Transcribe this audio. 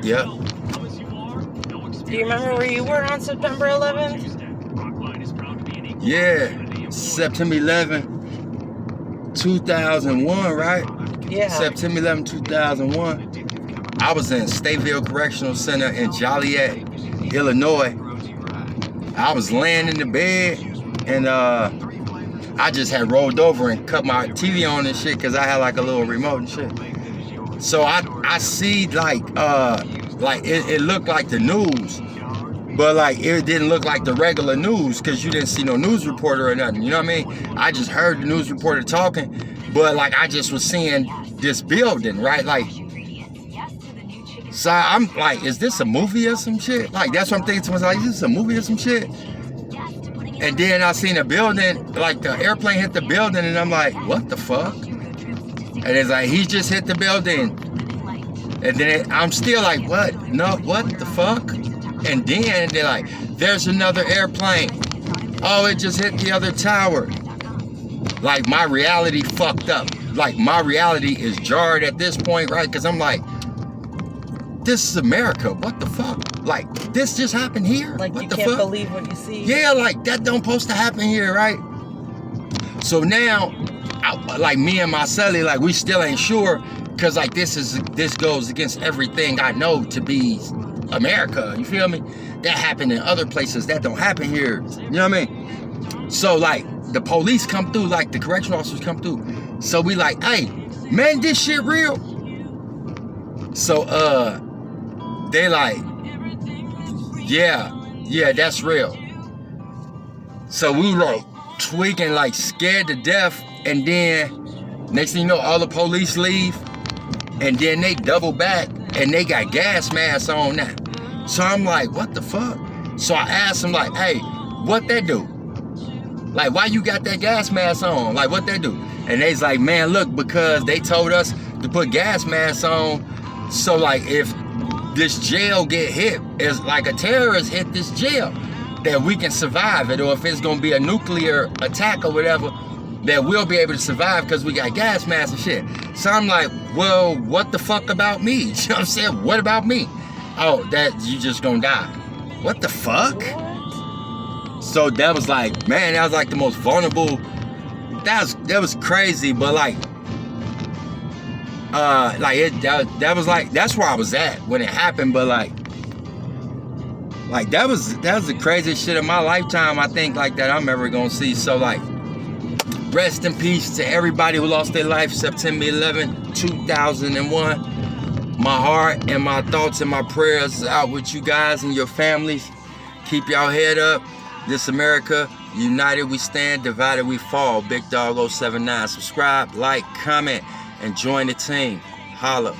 Yep. Do you remember where you were on September 11th? Yeah, September 11th, 2001, right? Yeah. September 11th, 2001. I was in Statesville Correctional Center in Joliet, Illinois. I was laying in the bed, and I just had rolled over and cut my TV on and shit because I had like a little remote and shit. So I see like it looked like the news, but like it didn't look like the regular news because you didn't see no news reporter or nothing. You know what I mean? I just heard the news reporter talking, but like I just was seeing this building, right? Like, so I'm like, is this a movie or some shit? Like that's what I'm thinking to myself, like, is this a movie or some shit? And then I seen a building, like the airplane hit the building, and I'm like, what the fuck? And it's like, he just hit the building. And then I'm still like, what? No, what the fuck? And then they're like, there's another airplane. Oh, it just hit the other tower. Like my reality fucked up. Like my reality is jarred at this point, right? Because I'm like, this is America. What the fuck? Like, this just happened here? Like, what you the can't fuck? believe what you see. Yeah, like, that don't supposed to happen here, right? So now, like, me and my celly, like, we still ain't sure, because, like, this goes against everything I know to be America. You feel me? That happened in other places. That don't happen here. You know what I mean? So, like, the police come through, like, the correctional officers come through. So we like, hey, man, this shit real? So, they like, yeah, that's real. So we like tweaking, like scared to death, and then next thing you know, all the police leave, and then they double back, and they got gas masks on now. So I'm like, what the fuck? So I asked them like, hey, what that do? Like, why you got that gas mask on? Like, what that do? And they's like, man, look, because they told us to put gas masks on, so like if this jail get hit, it's like a terrorist hit this jail, that we can survive it, or if it's gonna be a nuclear attack or whatever, that we'll be able to survive because we got gas masks and shit. So I'm like, well, what the fuck about me? You know what I'm saying? What about me? Oh, that you just gonna die. What the fuck? So that was like, man, that was like the most vulnerable. That was crazy, but like that was like, that's where I was at when it happened. But like that was the craziest shit of my lifetime, I think, like that I'm ever gonna see. So like, rest in peace to everybody who lost their life September 11, 2001. My heart and my thoughts and my prayers out with you guys and your families. Keep y'all head up. This America, united we stand, divided we fall. Big Dawg079. Subscribe, like, comment, and join the team. Holla.